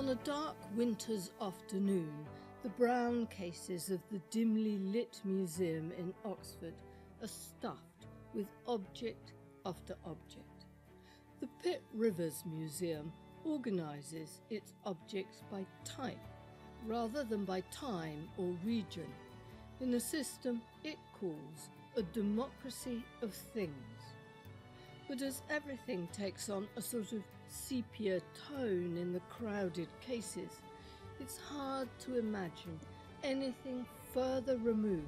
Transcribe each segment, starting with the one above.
On a dark winter's afternoon, the brown cases of the dimly lit museum in Oxford are stuffed with object after object. The Pitt Rivers Museum organises its objects by type rather than by time or region, in a system it calls a democracy of things. But as everything takes on a sort of sepia tone in the crowded cases, it's hard to imagine anything further removed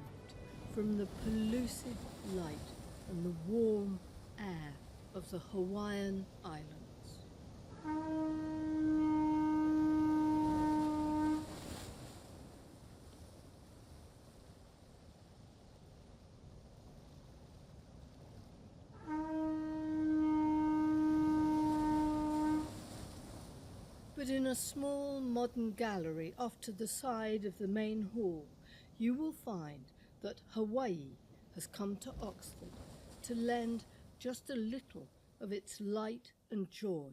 from the pellucid light and the warm air of the Hawaiian Islands. But in a small modern gallery off to the side of the main hall, you will find that Hawaii has come to Oxford to lend just a little of its light and joy,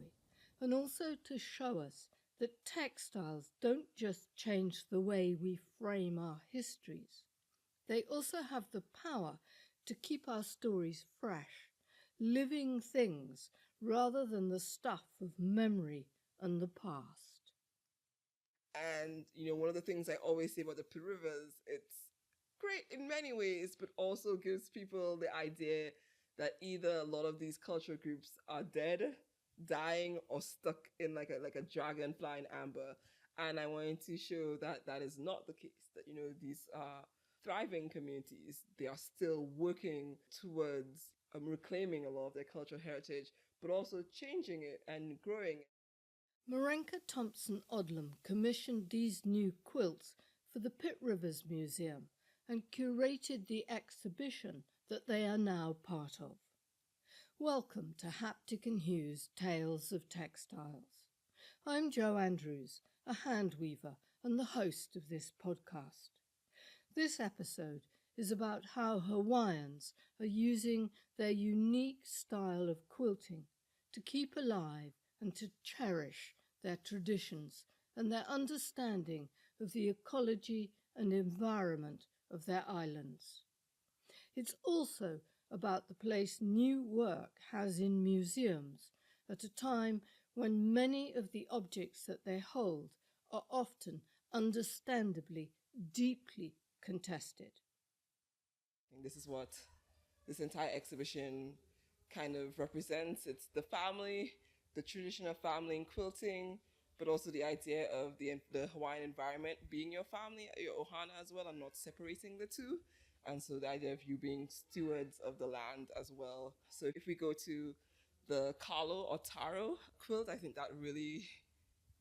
and also to show us that textiles don't just change the way we frame our histories. They also have the power to keep our stories fresh, living things rather than the stuff of memory and the past. And, one of the things I always say about the Pitt Rivers, it's great in many ways, but also gives people the idea that either a lot of these cultural groups are dead, dying, or stuck in like a dragon flying amber. And I wanted to show that that is not the case, that, these are thriving communities. They are still working towards reclaiming a lot of their cultural heritage, but also changing it and growing it. Marenka Thompson Odlum commissioned these new quilts for the Pitt Rivers Museum and curated the exhibition that they are now part of. Welcome to Haptic and Hugh's Tales of Textiles. I'm Jo Andrews, a hand weaver and the host of this podcast. This episode is about how Hawaiians are using their unique style of quilting to keep alive and to cherish their traditions and their understanding of the ecology and environment of their islands. It's also about the place new work has in museums at a time when many of the objects that they hold are often, understandably, deeply contested. And this is what this entire exhibition kind of represents. It's the family, the tradition of family in quilting, but also the idea of the Hawaiian environment being your family, your ohana as well. I'm not separating the two. And so the idea of you being stewards of the land as well. So if we go to the kalo or taro quilt, I think that really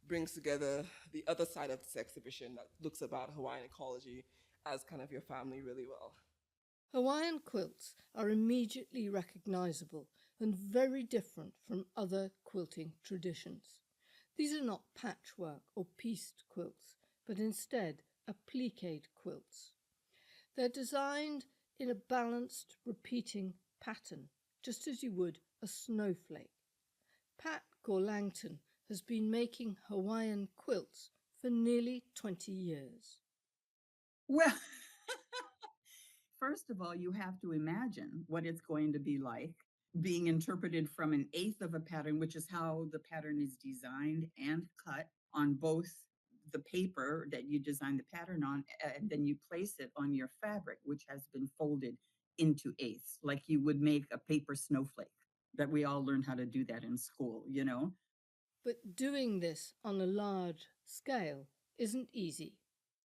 brings together the other side of this exhibition that looks about Hawaiian ecology as kind of your family really well. Hawaiian quilts are immediately recognizable and very different from other quilting traditions. These are not patchwork or pieced quilts, but instead appliqued quilts. They're designed in a balanced, repeating pattern, just as you would a snowflake. Pat Gorlangton has been making Hawaiian quilts for nearly 20 years. Well, first of all, you have to imagine what it's going to be like being interpreted from an eighth of a pattern, which is how the pattern is designed and cut on both the paper that you design the pattern on, and then you place it on your fabric, which has been folded into eighths, like you would make a paper snowflake. That we all learned how to do that in school, But doing this on a large scale isn't easy.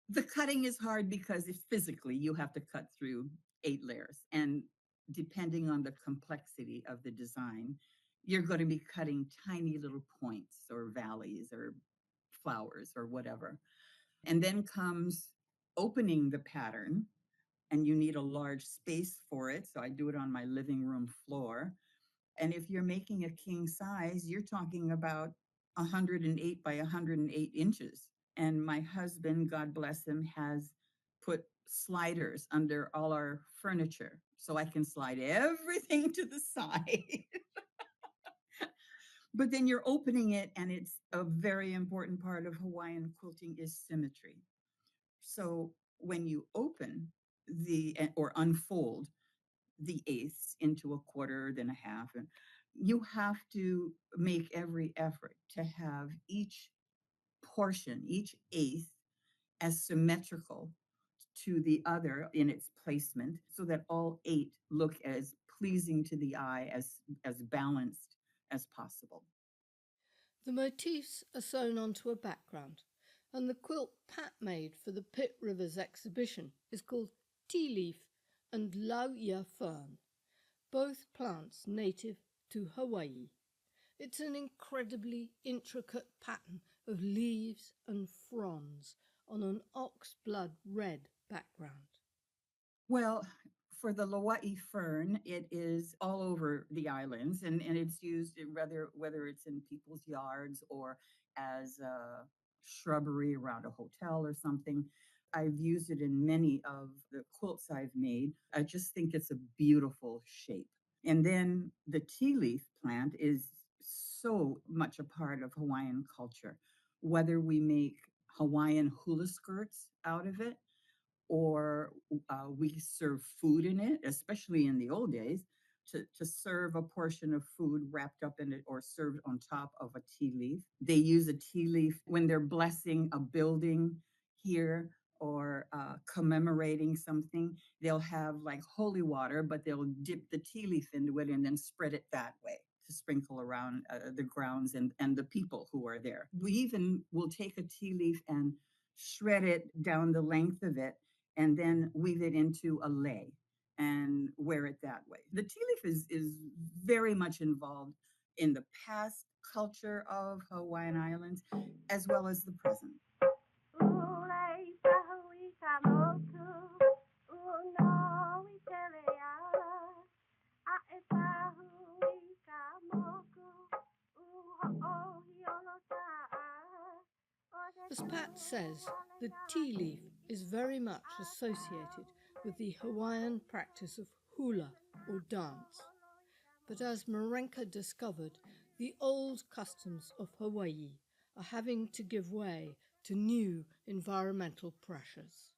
The cutting is hard because physically you have to cut through 8 layers. And depending on the complexity of the design, you're going to be cutting tiny little points or valleys or flowers or whatever. And then comes opening the pattern, and you need a large space for it. So I do it on my living room floor. And if you're making a king size, you're talking about 108 by 108 inches. And my husband, God bless him, has put sliders under all our furniture so I can slide everything to the side. But then you're opening it, and it's a very important part of Hawaiian quilting is symmetry. So when you open or unfold the eighths into a quarter, then a half, and you have to make every effort to have each portion, each eighth, as symmetrical to the other in its placement so that all eight look as pleasing to the eye, as balanced as possible. The motifs are sewn onto a background, and the quilt Pat made for the Pitt Rivers exhibition is called tea leaf and lauia fern, both plants native to Hawaii. It's an incredibly intricate pattern of leaves and fronds on an oxblood red background. Well, for the Loa'i fern, it is all over the islands, and it's used whether it's in people's yards or as a shrubbery around a hotel or something. I've used it in many of the quilts I've made. I just think it's a beautiful shape. And then the tea leaf plant is so much a part of Hawaiian culture. Whether we make Hawaiian hula skirts out of it, or we serve food in it, especially in the old days, to serve a portion of food wrapped up in it or served on top of a tea leaf. They use a tea leaf when they're blessing a building here or commemorating something. They'll have like holy water, but they'll dip the tea leaf into it and then spread it that way to sprinkle around the grounds and the people who are there. We even will take a tea leaf and shred it down the length of it and then weave it into a lei and wear it that way. The tea leaf is very much involved in the past culture of Hawaiian Islands as well as the present. As Pat says, the tea leaf is very much associated with the Hawaiian practice of hula or dance. But as Marenka discovered, the old customs of Hawaii are having to give way to new environmental pressures.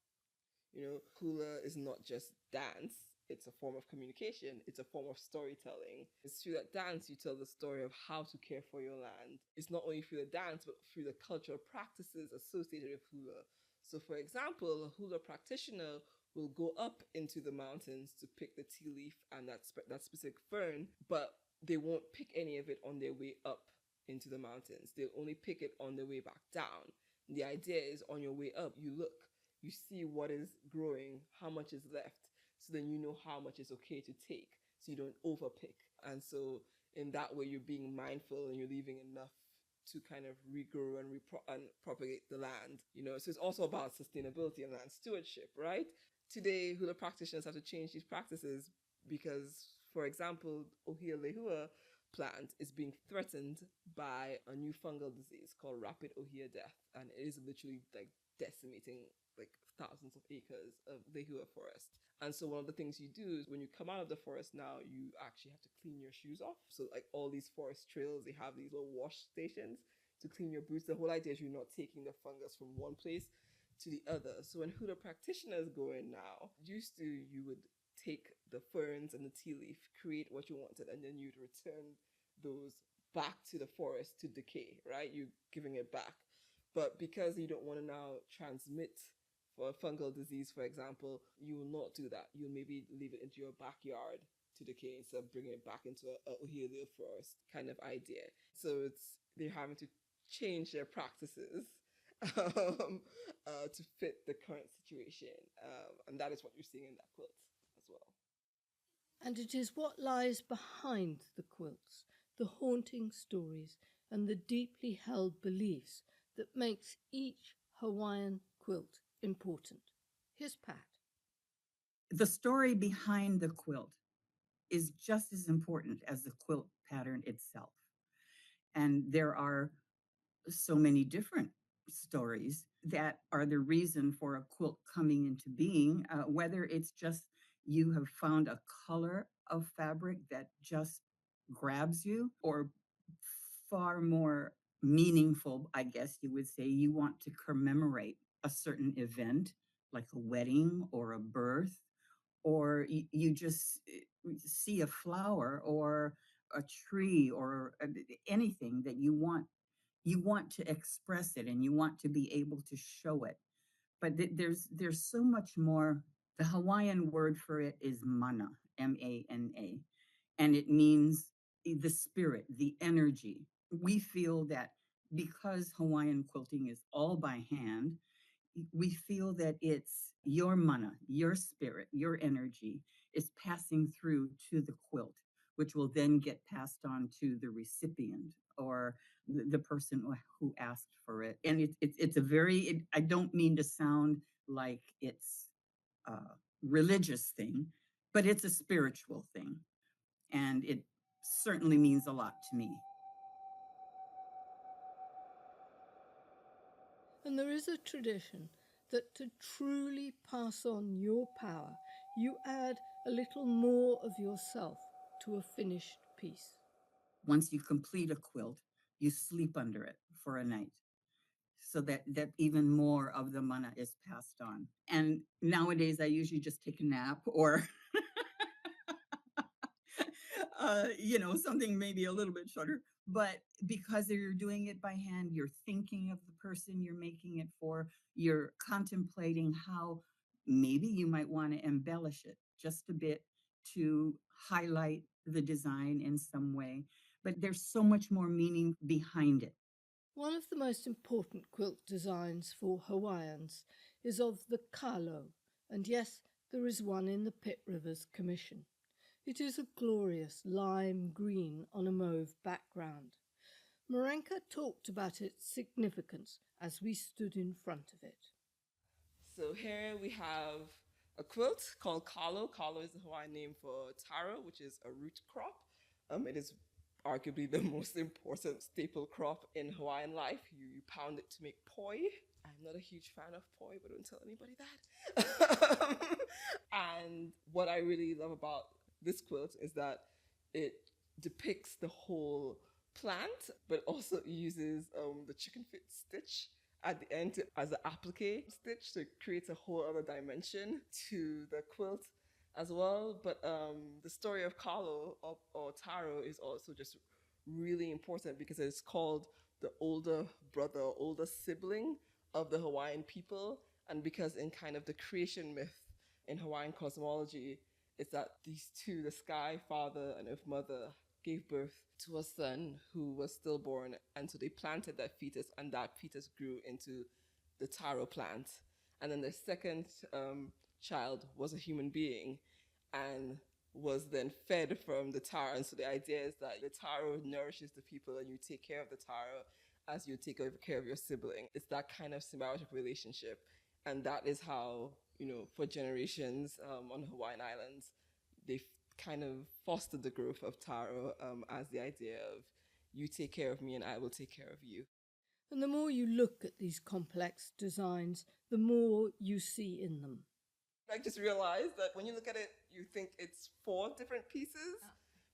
Hula is not just dance. It's a form of communication. It's a form of storytelling. It's through that dance you tell the story of how to care for your land. It's not only through the dance, but through the cultural practices associated with hula. So, for example, a hula practitioner will go up into the mountains to pick the tea leaf and that specific fern, but they won't pick any of it on their way up into the mountains. They'll only pick it on their way back down. And the idea is on your way up, you look, you see what is growing, how much is left, so then you know how much is okay to take, so you don't overpick. And so in that way, you're being mindful and you're leaving enough to kind of regrow and propagate the land. So it's also about sustainability and land stewardship, right? Today, hula practitioners have to change these practices because, for example, Ohia lehua plant is being threatened by a new fungal disease called rapid Ohia death, and it is literally like decimating like thousands of acres of lehua forest. And so one of the things you do is when you come out of the forest now, you actually have to clean your shoes off. So like all these forest trails, they have these little wash stations to clean your boots. The whole idea is you're not taking the fungus from one place to the other. So when hula practitioners go in now, used to you would take the ferns and the tea leaf, create what you wanted, and then you'd return those back to the forest to decay, right? You're giving it back. But because you don't want to now transmit for a fungal disease, for example, you will not do that. You'll maybe leave it into your backyard to decay instead of bringing it back into a Ohio forest kind of idea. So they're having to change their practices to fit the current situation. And that is what you're seeing in that quilt as well. And it is what lies behind the quilts, the haunting stories and the deeply held beliefs that makes each Hawaiian quilt important. Here's Pat. The story behind the quilt is just as important as the quilt pattern itself. And there are so many different stories that are the reason for a quilt coming into being, whether it's just you have found a color of fabric that just grabs you, or far more meaningful, I guess you would say. You want to commemorate a certain event, like a wedding or a birth, or you just see a flower or a tree or anything that you want to express it and you want to be able to show it. But there's so much more. The Hawaiian word for it is mana, mana, and it means the spirit, the energy. We feel that because Hawaiian quilting is all by hand, we feel that it's your mana, your spirit, your energy is passing through to the quilt, which will then get passed on to the recipient or the person who asked for it. And it's a very, I don't mean to sound like it's a religious thing, but it's a spiritual thing. And it certainly means a lot to me. And there is a tradition that to truly pass on your power, you add a little more of yourself to a finished piece. Once you complete a quilt, you sleep under it for a night so that even more of the mana is passed on. And nowadays, I usually just take a nap or, something maybe a little bit shorter. But because you're doing it by hand, you're thinking of the person you're making it for, you're contemplating how maybe you might want to embellish it just a bit to highlight the design in some way. But there's so much more meaning behind it. One of the most important quilt designs for Hawaiians is of the kalo, and yes, there is one in the Pitt Rivers Commission. It is a glorious lime green on a mauve background. Marenka talked about its significance as we stood in front of it. So here we have a quilt called kalo. Kalo is the Hawaiian name for taro, which is a root crop. It is arguably the most important staple crop in Hawaiian life. You pound it to make poi. I'm not a huge fan of poi, but don't tell anybody that. And what I really love about this quilt is that it depicts the whole plant, but also uses the chicken fit stitch at the end as an applique stitch to create a whole other dimension to the quilt as well. But the story of kalo or taro is also just really important because it's called the older brother, older sibling of the Hawaiian people. And because in kind of the creation myth in Hawaiian cosmology, it's that these two, the sky father and earth mother, gave birth to a son who was stillborn. And so they planted that fetus, and that fetus grew into the taro plant. And then the second child was a human being and was then fed from the taro. And so the idea is that the taro nourishes the people and you take care of the taro as you take care of your sibling. It's that kind of symbiotic relationship. And that is how, for generations on the Hawaiian Islands, they kind of fostered the growth of taro as the idea of you take care of me and I will take care of you. And the more you look at these complex designs, the more you see in them. I just realized that when you look at it, you think it's 4 different pieces,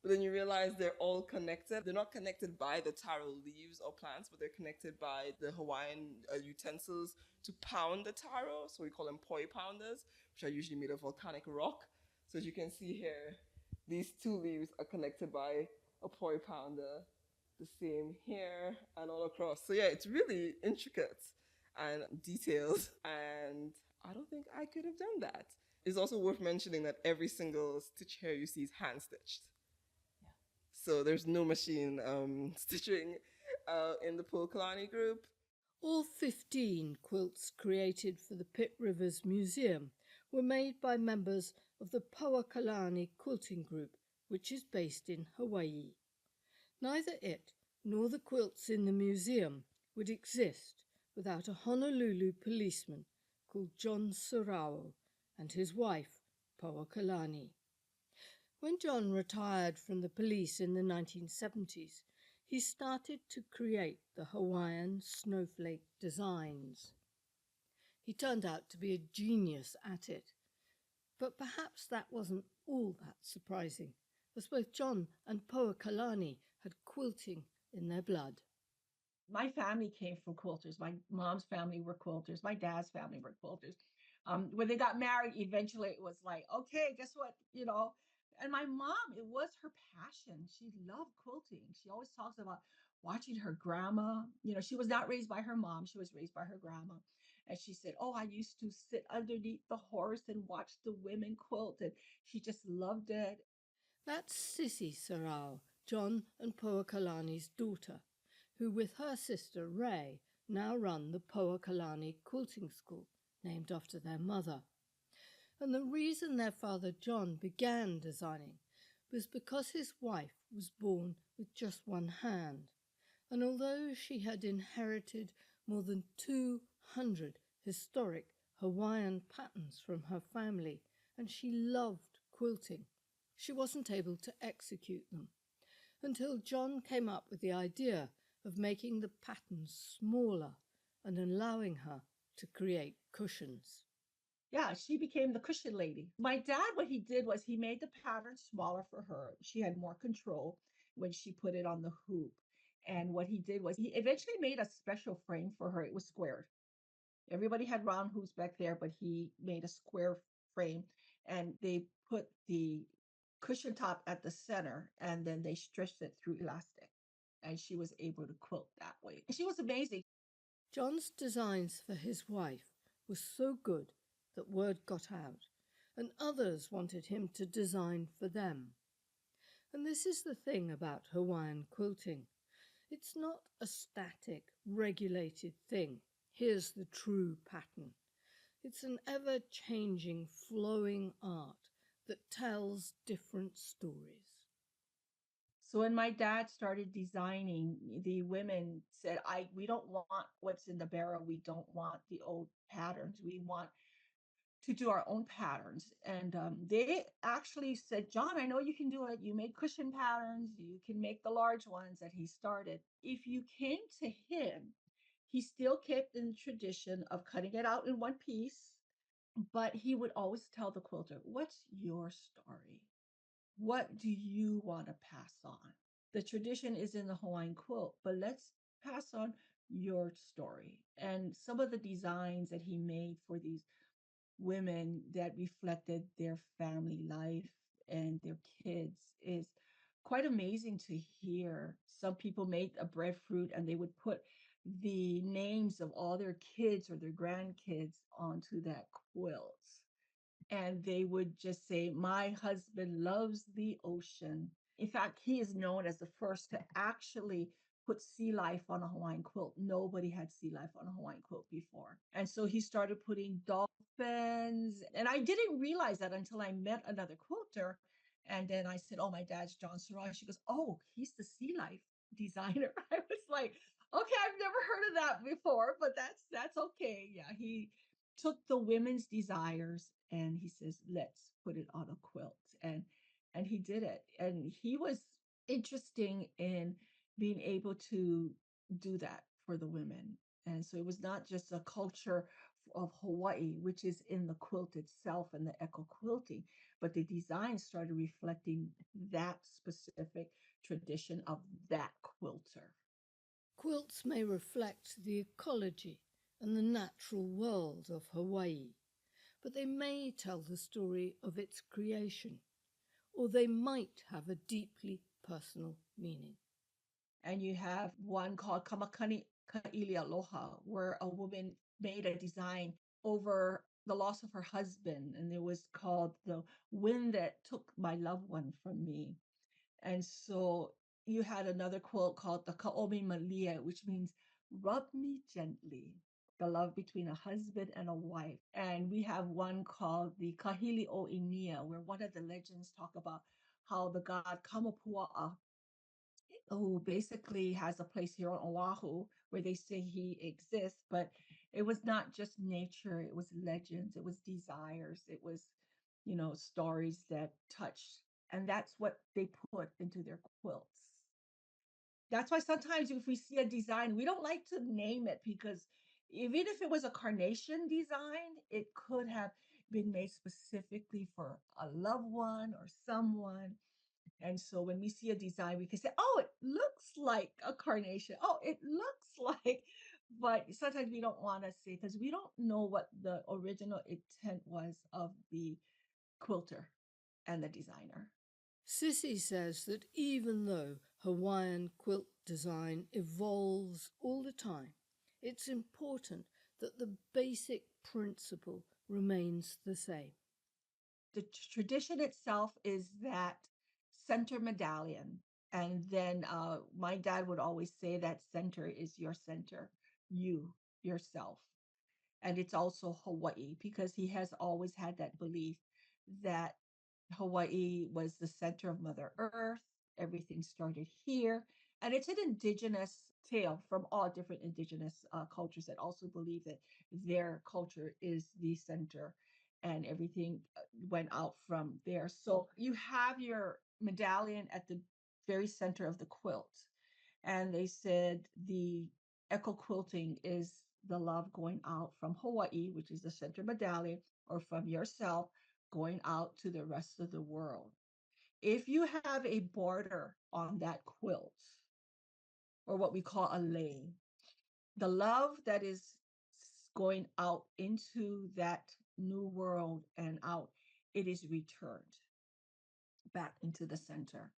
but then you realize they're all connected. They're not connected by the taro leaves or plants, but they're connected by the Hawaiian utensils to pound the taro. So we call them poi pounders, which are usually made of volcanic rock. So as you can see here, these 2 leaves are connected by a poi pounder, the same here and all across. So yeah, it's really intricate and detailed, and I don't think I could have done that. It's also worth mentioning that every single stitch here you see is hand stitched. Yeah. So there's no machine stitching in the Pulkalani group. All 15 quilts created for the Pitt Rivers Museum were made by members of the Kalani Quilting Group, which is based in Hawaii. Neither it nor the quilts in the museum would exist without a Honolulu policeman called John Sorao and his wife, Kalani. When John retired from the police in the 1970s, he started to create the Hawaiian snowflake designs. He turned out to be a genius at it, but perhaps that wasn't all that surprising, as both John and Kalani had quilting in their blood. My family came from quilters. My mom's family were quilters. My dad's family were quilters. When they got married, eventually it was like, okay, guess what? And my mom, it was her passion. She loved quilting. She always talks about watching her grandma. She was not raised by her mom. She was raised by her grandma. And she said, oh, I used to sit underneath the horse and watch the women quilt. And she just loved it. That's Sissy Sarau, John and Poakalani's daughter, who with her sister Ray now run the Poakalani Quilting School, named after their mother. And the reason their father John began designing was because his wife was born with just one hand. And although she had inherited more than 200 historic Hawaiian patterns from her family, and she loved quilting, she wasn't able to execute them until John came up with the idea of making the patterns smaller and allowing her to create cushions. Yeah, she became the cushion lady. My dad, what he did was he made the pattern smaller for her. She had more control when she put it on the hoop. And what he did was he eventually made a special frame for her. It was squared. Everybody had round hoops back there, but he made a square frame and they put the cushion top at the center and then they stretched it through elastic. And she was able to quilt that way. She was amazing. John's designs for his wife were so good that word got out, and others wanted him to design for them. And this is the thing about Hawaiian quilting. It's not a static, regulated thing. Here's the true pattern. It's an ever-changing, flowing art that tells different stories. So when my dad started designing, the women said, we don't want what's in the barrel. We don't want the old patterns. We want to do our own patterns. And they actually said, John, I know you can do it. You make cushion patterns. You can make the large ones that he started. If you came to him, he still kept in the tradition of cutting it out in one piece, but he would always tell the quilter, what's your story? What do you want to pass on? The tradition is in the Hawaiian quilt, but let's pass on your story. And some of the designs that he made for these women that reflected their family life and their kids is quite amazing to hear. Some people made a breadfruit and they would put the names of all their kids or their grandkids onto that quilt. And they would just say, my husband loves the ocean. In fact, he is known as the first to actually put sea life on a Hawaiian quilt. Nobody had sea life on a Hawaiian quilt before. And so he started putting dolphins. And I didn't realize that until I met another quilter. And then I said, oh, my dad's John Sarai. She goes, oh, he's the sea life designer. I was like, okay, I've never heard of that before, but that's okay. Yeah, he took the women's desires and he says, let's put it on a quilt. And he did it. And he was interesting in being able to do that for the women. And so it was not just a culture of Hawaii, which is in the quilt itself and the eco quilting, but the design started reflecting that specific tradition of that quilter. Quilts may reflect the ecology and the natural world of Hawaii, but they may tell the story of its creation, or they might have a deeply personal meaning. And you have one called Kamakani Ka'ili Aloha, where a woman made a design over the loss of her husband, and it was called The Wind That Took My Loved One From Me. And so you had another quote called the Kaomi Malia, which means rub me gently, the love between a husband and a wife. And we have one called the Kahili o Inia, where one of the legends talk about how the god Kamapua'a, who basically has a place here on Oahu where they say he exists, but it was not just nature, it was legends, it was desires, it was, stories that touched. And that's what they put into their quilts. That's why sometimes if we see a design, we don't like to name it because even if it was a carnation design, it could have been made specifically for a loved one or someone. And so when we see a design, we can say, oh, it looks like a carnation. Oh, it looks like, but sometimes we don't want to say because we don't know what the original intent was of the quilter and the designer. Sissy says that even though Hawaiian quilt design evolves all the time, it's important that the basic principle remains the same. The tradition itself is that center medallion. And then my dad would always say that center is your center, you, yourself. And it's also Hawaii because he has always had that belief that Hawaii was the center of Mother Earth. Everything started here. And it's an indigenous tale from all different indigenous cultures that also believe that their culture is the center and everything went out from there. So you have your medallion at the very center of the quilt. And they said the echo quilting is the love going out from Hawaii, which is the center medallion, or from yourself going out to the rest of the world. If you have a border on that quilt, or what we call a lei, the love that is going out into that new world and out, it is returned back into the center.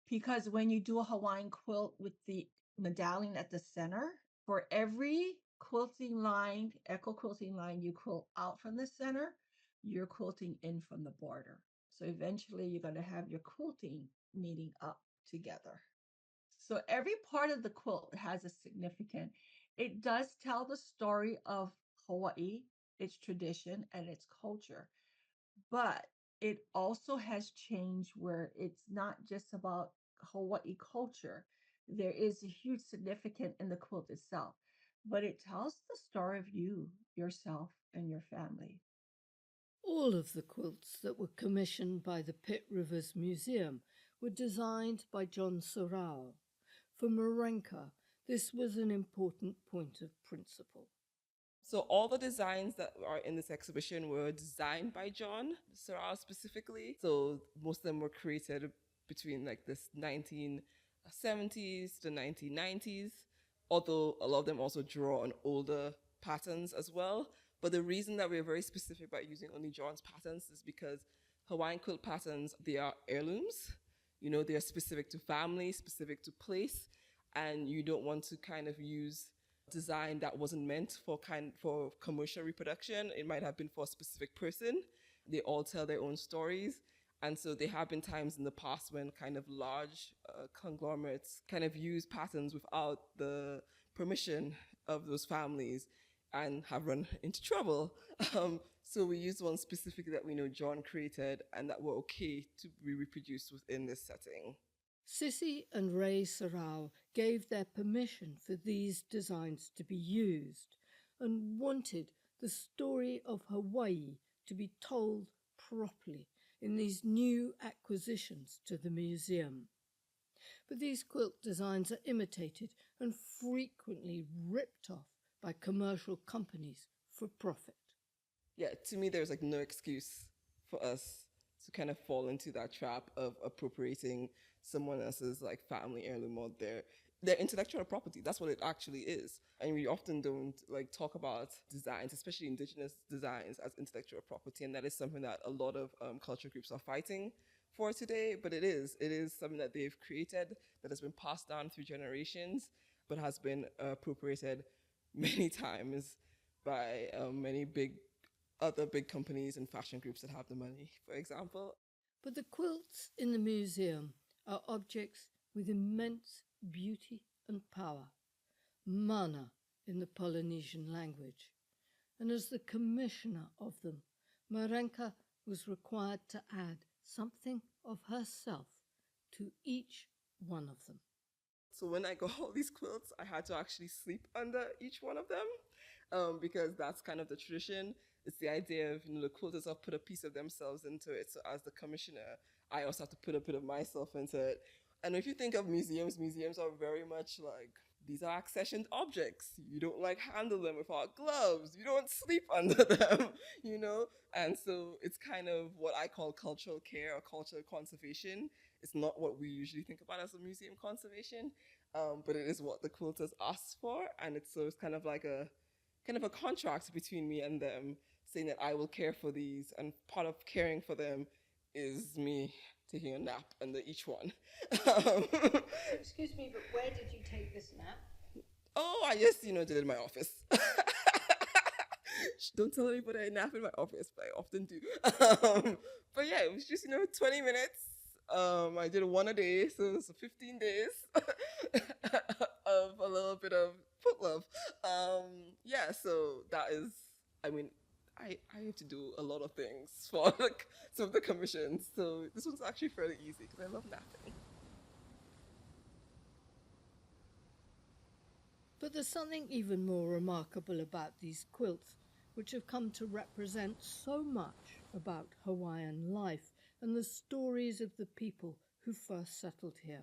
Because when you do a Hawaiian quilt with the medallion at the center, for every quilting line, echo quilting line you quilt out from the center, you're quilting in from the border. So eventually you're going to have your quilting meeting up together. So every part of the quilt has a significant. It does tell the story of Hawaii, its tradition, and its culture. But it also has changed where it's not just about Hawaii culture. There is a huge significance in the quilt itself, but it tells the story of you, yourself, and your family. All of the quilts that were commissioned by the Pitt Rivers Museum were designed by John Sorao. For Marenka, this was an important point of principle. So all the designs that are in this exhibition were designed by John Sorrell specifically. So most of them were created between like this 1970s to 1990s, although a lot of them also draw on older patterns as well. But the reason that we're very specific about using only John's patterns is because Hawaiian quilt patterns, they are heirlooms. You know, they are specific to family, specific to place, and you don't want to kind of use design that wasn't meant for commercial reproduction. It might have been for a specific person. They all tell their own stories. And so there have been times in the past when kind of large conglomerates kind of use patterns without the permission of those families and have run into trouble. So we used one specifically that we know John created and that were okay to be reproduced within this setting. Sissy and Ray Sarau gave their permission for these designs to be used and wanted the story of Hawaii to be told properly in these new acquisitions to the museum. But these quilt designs are imitated and frequently ripped off by commercial companies for profit. Yeah, to me, there's like no excuse for us to kind of fall into that trap of appropriating someone else's like family heirloom or their intellectual property. That's what it actually is. And we often don't like talk about designs, especially indigenous designs, as intellectual property. And that is something that a lot of culture groups are fighting for today. But it is something that they've created that has been passed down through generations, but has been appropriated many times by many other big companies and fashion groups that have the money, for example. But the quilts in the museum are objects with immense beauty and power, mana in the Polynesian language. And as the commissioner of them, Marenka was required to add something of herself to each one of them. So when I got all these quilts, I had to actually sleep under each one of them because that's kind of the tradition. It's the idea of, the quilters have put a piece of themselves into it. So as the commissioner, I also have to put a bit of myself into it. And if you think of museums are very much like, these are accessioned objects. You don't like handle them without gloves. You don't sleep under them, And so it's kind of what I call cultural care or cultural conservation, It's not what we usually think about as a museum conservation, but it is what the quilters asked for, and it's kind of like a contract between me and them, saying that I will care for these, and part of caring for them is me taking a nap under each one. Excuse me, but where did you take this nap? Oh, I just, did it in my office. Don't tell anybody I nap in my office, but I often do. But yeah, it was just, 20 minutes. I did one a day, so it's 15 days of a little bit of foot love. Yeah, so that is, I mean, I have to do a lot of things for like some of the commissions. So this one's actually fairly easy because I love napping. But there's something even more remarkable about these quilts, which have come to represent so much about Hawaiian life and the stories of the people who first settled here.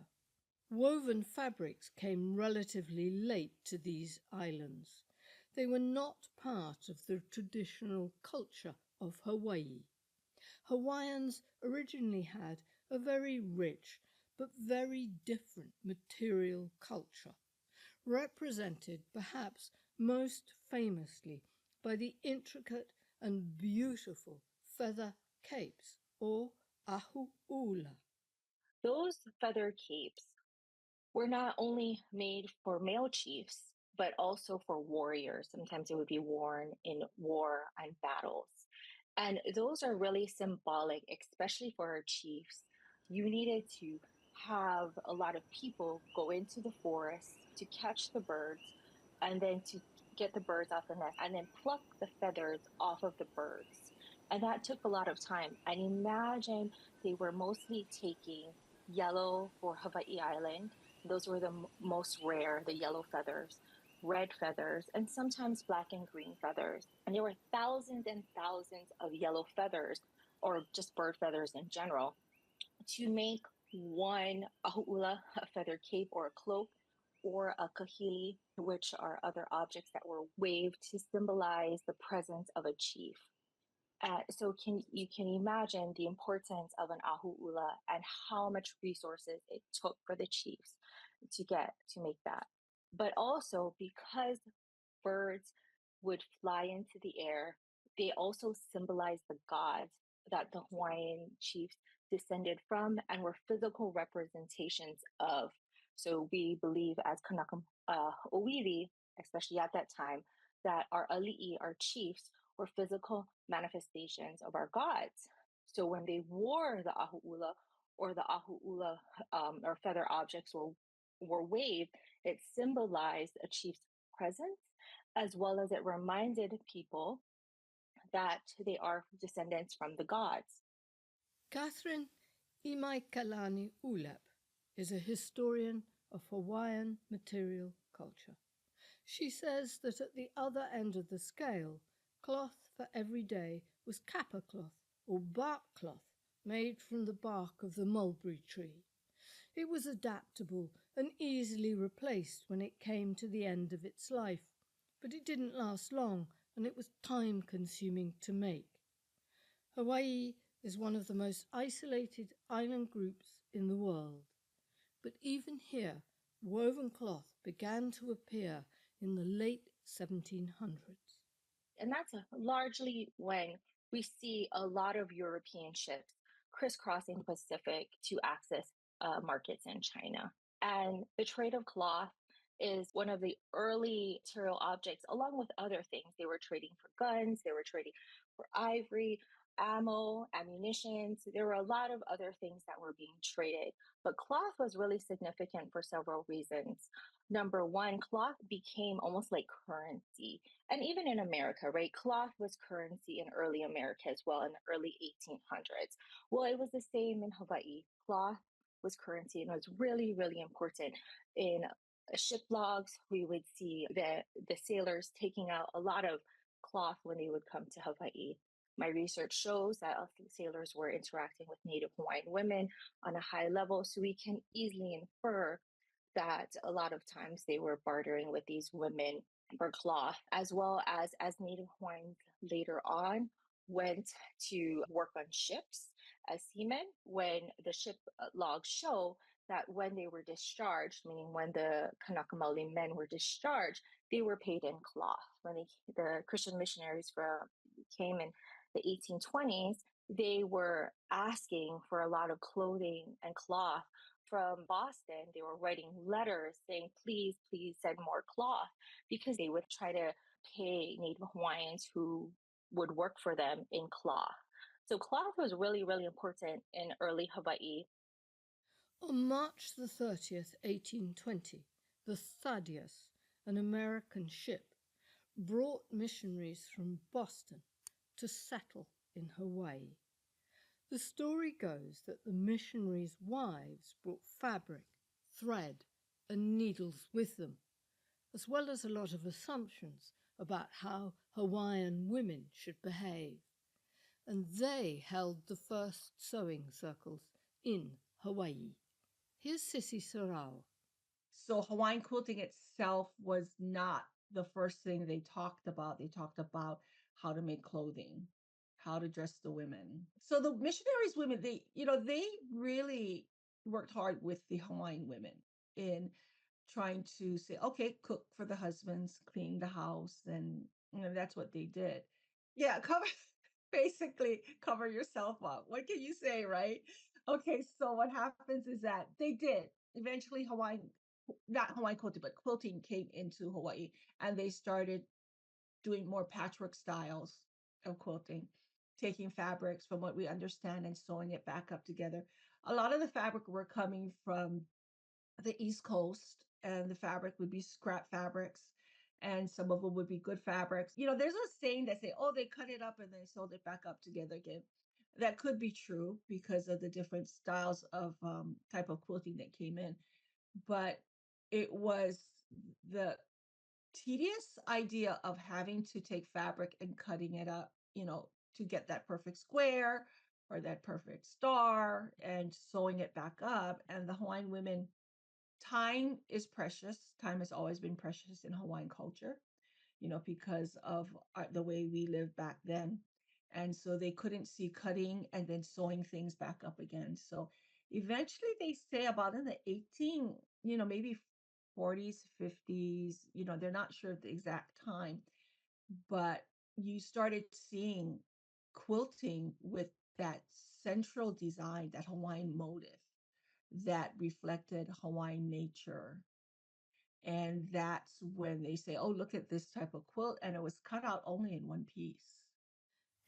Woven fabrics came relatively late to these islands. They were not part of the traditional culture of Hawaii. Hawaiians originally had a very rich but very different material culture, represented perhaps most famously by the intricate and beautiful feather capes, or ahu'ula. Those feather capes were not only made for male chiefs, but also for warriors. Sometimes it would be worn in war and battles. And those are really symbolic, especially for our chiefs. You needed to have a lot of people go into the forest to catch the birds and then to get the birds off the nest and then pluck the feathers off of the birds. And that took a lot of time. And imagine they were mostly taking yellow for Hawaii Island. Those were the most rare, the yellow feathers, red feathers, and sometimes black and green feathers. And there were thousands and thousands of yellow feathers, or just bird feathers in general, to make one ahu'ula, a feather cape or a cloak, or a kahili, which are other objects that were waved to symbolize the presence of a chief. So you can imagine the importance of an ahu'ula and how much resources it took for the chiefs to make that. But also because birds would fly into the air, they also symbolize the gods that the Hawaiian chiefs descended from and were physical representations of. So we believe as Kanaka Oiwi, especially at that time, that our ali'i, our chiefs, were physical manifestations of our gods. So when they wore the ahu'ula or the ahu'ula or feather objects were waved, it symbolized a chief's presence, as well as it reminded people that they are descendants from the gods. Catherine Imaikalani Ulep is a historian of Hawaiian material culture. She says that at the other end of the scale, cloth for every day was kapa cloth or bark cloth made from the bark of the mulberry tree. It was adaptable and easily replaced when it came to the end of its life, but it didn't last long and it was time-consuming to make. Hawaii is one of the most isolated island groups in the world, but even here, woven cloth began to appear in the late 1700s. And that's largely when we see a lot of European ships crisscrossing the Pacific to access markets in China. And the trade of cloth is one of the early material objects, along with other things. They were trading for guns, they were trading for ivory, ammo, ammunition. There were a lot of other things that were being traded. But cloth was really significant for several reasons. Number one, cloth became almost like currency. And even in America, right? Cloth was currency in early America as well in the early 1800s. Well, it was the same in Hawaii. Cloth was currency and it was really, really important. In ship logs, we would see the sailors taking out a lot of cloth when they would come to Hawaii. My research shows that sailors were interacting with Native Hawaiian women on a high level, so we can easily infer that a lot of times they were bartering with these women for cloth, as well as Native Hawaiians later on went to work on ships as seamen when the ship logs show that when they were discharged, meaning when the Kanaka Maoli men were discharged, they were paid in cloth. When the Christian missionaries came in the 1820s, they were asking for a lot of clothing and cloth from Boston. They were writing letters saying, please, please send more cloth, because they would try to pay Native Hawaiians who would work for them in cloth. So cloth was really, really important in early Hawaii. On March the 30th, 1820, the Thaddeus, an American ship, brought missionaries from Boston to settle in Hawaii. The story goes that the missionaries' wives brought fabric, thread, and needles with them, as well as a lot of assumptions about how Hawaiian women should behave. And they held the first sewing circles in Hawaii. Here's Sissy Sarao. So Hawaiian quilting itself was not the first thing they talked about. They talked about how to make clothing, how to dress the women. So the missionaries women, they really worked hard with the Hawaiian women in trying to say, okay, cook for the husbands, clean the house, and that's what they did. Yeah, basically cover yourself up. What can you say, right? Okay, so what happens is that they did eventually not Hawaiian quilting, but quilting came into Hawaii, and they started doing more patchwork styles of quilting, taking fabrics from what we understand and sewing it back up together. A lot of the fabric were coming from the East Coast, and the fabric would be scrap fabrics, and some of them would be good fabrics. There's a saying that say, "Oh, they cut it up and they sewed it back up together again." That could be true because of the different styles of type of quilting that came in, but it was the tedious idea of having to take fabric and cutting it up, to get that perfect square or that perfect star and sewing it back up. And the Hawaiian women, time is precious. Time has always been precious in Hawaiian culture, because of the way we lived back then. And so they couldn't see cutting and then sewing things back up again. So eventually they say about in the 18, maybe 40s, 50s, they're not sure of the exact time, but you started seeing quilting with that central design, that Hawaiian motif that reflected Hawaiian nature. And that's when they say, oh, look at this type of quilt. And it was cut out only in one piece.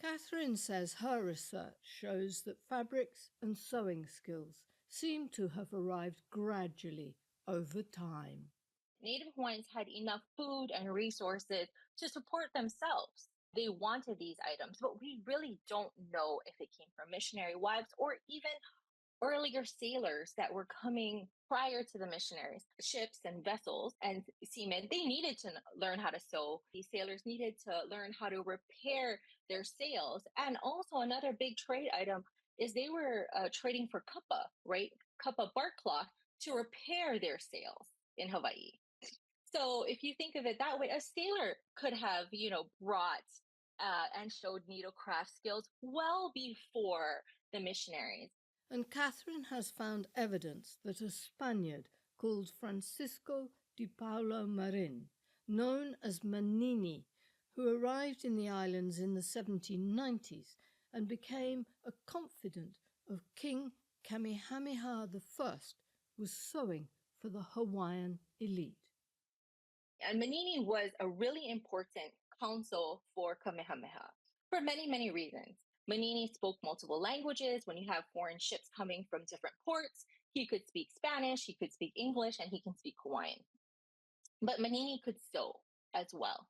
Catherine says her research shows that fabrics and sewing skills seem to have arrived gradually over time. Native Hawaiians had enough food and resources to support themselves. They wanted these items, but we really don't know if it came from missionary wives or even earlier sailors that were coming prior to the missionaries. Ships and vessels and seamen, they needed to learn how to sew. These sailors needed to learn how to repair their sails. And also another big trade item is they were trading for kapa, right? Kapa bark cloth to repair their sails in Hawaii. So if you think of it that way, a sailor could have, brought and showed needlecraft skills well before the missionaries. And Catherine has found evidence that a Spaniard called Francisco de Paula Marin, known as Manini, who arrived in the islands in the 1790s and became a confidant of King Kamehameha I, was sewing for the Hawaiian elite. And Manini was a really important consul for Kamehameha for many, many reasons. Manini spoke multiple languages. When you have foreign ships coming from different ports, he could speak Spanish, he could speak English, and he can speak Hawaiian. But Manini could sew as well.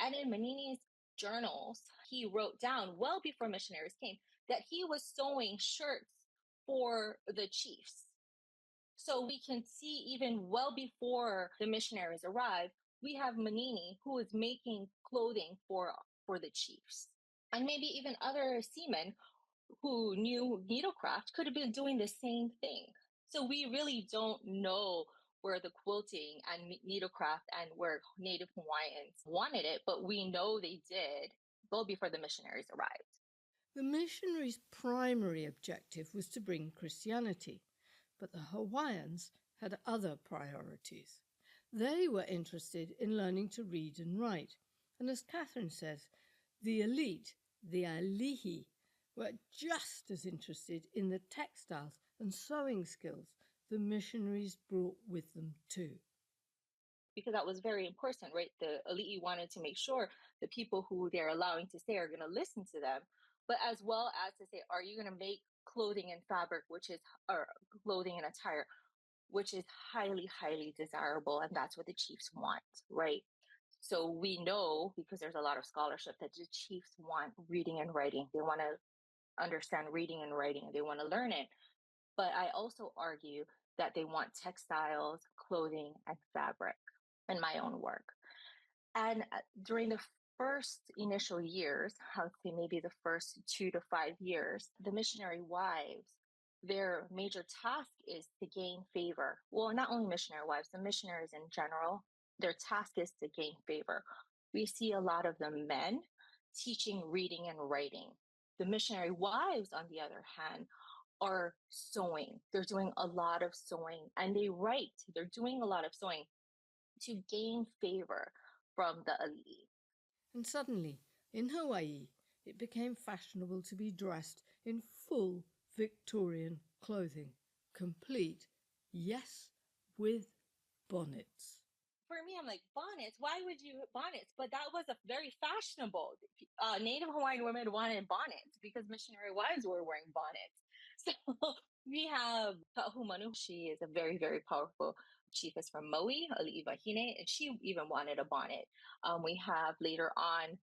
And in Manini's journals, he wrote down well before missionaries came that he was sewing shirts for the chiefs. So we can see even well before the missionaries arrived, we have Manini who is making clothing for the chiefs. And maybe even other seamen who knew needlecraft could have been doing the same thing. So we really don't know where the quilting and needlecraft and where Native Hawaiians wanted it, but we know they did well before the missionaries arrived. The missionaries' primary objective was to bring Christianity, but the Hawaiians had other priorities. They were interested in learning to read and write, and as Catherine says, the elite, the alihi, were just as interested in the textiles and sewing skills the missionaries brought with them too. Because that was very important, right? The elite wanted to make sure the people who they're allowing to stay are going to listen to them, but as well as to say, are you going to make clothing and fabric, or clothing and attire, which is highly, highly desirable, and that's what the chiefs want, right? So we know, because there's a lot of scholarship, that the chiefs want reading and writing. They want to understand reading and writing, and they want to learn it. But I also argue that they want textiles, clothing, and fabric in my own work. And during the first initial years, I would say maybe the first 2 to 5 years, the missionary wives, their major task is to gain favor. Well, not only missionary wives, the missionaries in general, their task is to gain favor. We see a lot of the men teaching reading and writing. The missionary wives, on the other hand, are sewing. They're doing a lot of sewing, and they write. They're doing a lot of sewing to gain favor from the elite. And suddenly, in Hawaii, it became fashionable to be dressed in full Victorian clothing, complete, yes, with bonnets. For me, I'm like, bonnets? Why would you bonnets? But that was a very fashionable. Native Hawaiian women wanted bonnets because missionary wives were wearing bonnets. So we have Kahumanu. She is a very, very powerful chiefess from Maui, Ali'i Wahine, and she even wanted a bonnet. We have later on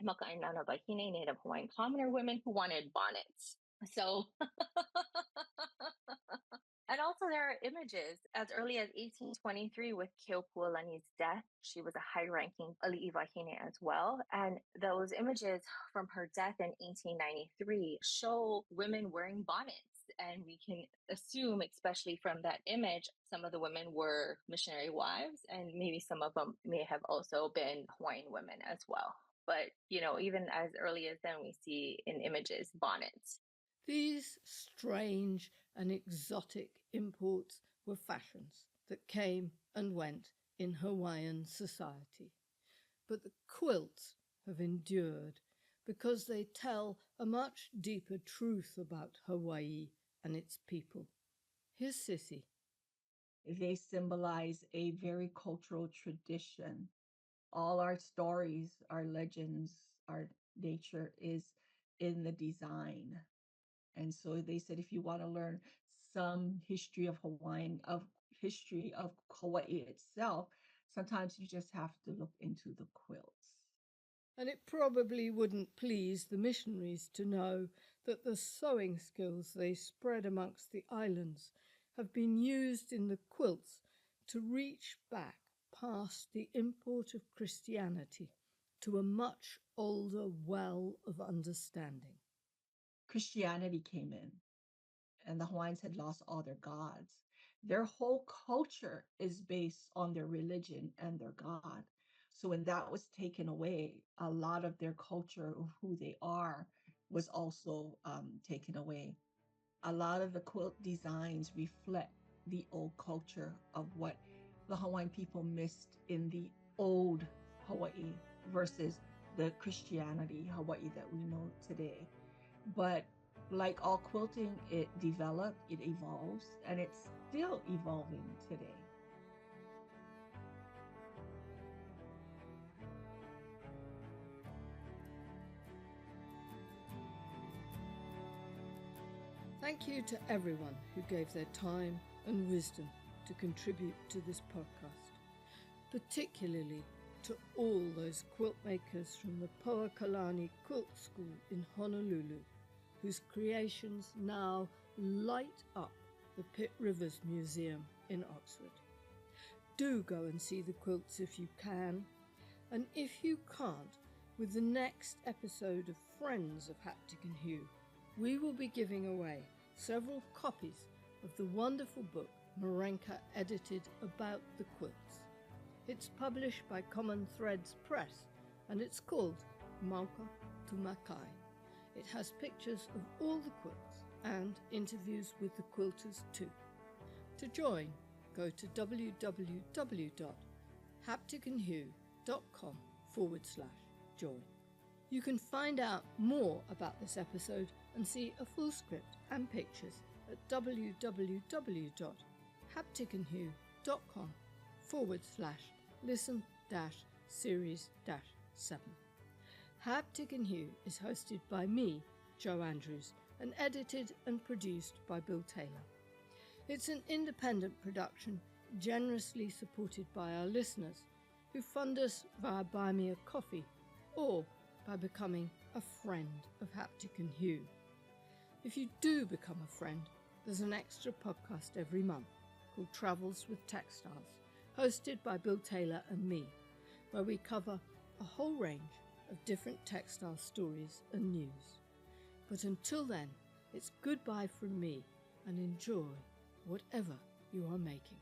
Maka'inana Wahine, Native Hawaiian commoner women who wanted bonnets. So and also there are images as early as 1823 with Keopuolani's death. She was a high-ranking Ali'i Wahine as well. And those images from her death in 1893 show women wearing bonnets. And we can assume, especially from that image, some of the women were missionary wives, and maybe some of them may have also been Hawaiian women as well. But, even as early as then, we see in images bonnets. These strange and exotic imports were fashions that came and went in Hawaiian society. But the quilts have endured because they tell a much deeper truth about Hawaii and its people. Here's Sissy. They symbolize a very cultural tradition. All our stories, our legends, our nature is in the design. And so they said, if you want to learn some history of history of Hawaii itself, sometimes you just have to look into the quilts. And it probably wouldn't please the missionaries to know that the sewing skills they spread amongst the islands have been used in the quilts to reach back past the import of Christianity to a much older well of understanding. Christianity came in, and the Hawaiians had lost all their gods. Their whole culture is based on their religion and their God. So when that was taken away, a lot of their culture of who they are was also taken away. A lot of the quilt designs reflect the old culture of what the Hawaiian people missed in the old Hawaii versus the Christianity Hawaii that we know today. But like all quilting, it developed, it evolves, and it's still evolving today. Thank you to everyone who gave their time and wisdom to contribute to this podcast, particularly to all those quilt makers from the Poakalani Quilt School in Honolulu, whose creations now light up the Pitt Rivers Museum in Oxford. Do go and see the quilts if you can, and if you can't, with the next episode of Friends of Haptic and Hue, we will be giving away several copies of the wonderful book Marenka edited about the quilts. It's published by Common Threads Press, and it's called Mauka to Makai. It has pictures of all the quilts and interviews with the quilters too. To join, go to www.hapticandhue.com/join. You can find out more about this episode and see a full script and pictures at www.hapticandhue.com/listen-series-7. Haptic and Hue is hosted by me, Jo Andrews, and edited and produced by Bill Taylor. It's an independent production generously supported by our listeners who fund us via Buy Me a Coffee or by becoming a friend of Haptic and Hue. If you do become a friend, there's an extra podcast every month called Travels with Textiles, hosted by Bill Taylor and me, where we cover a whole range of different textile stories and news. But until then, it's goodbye from me and enjoy whatever you are making.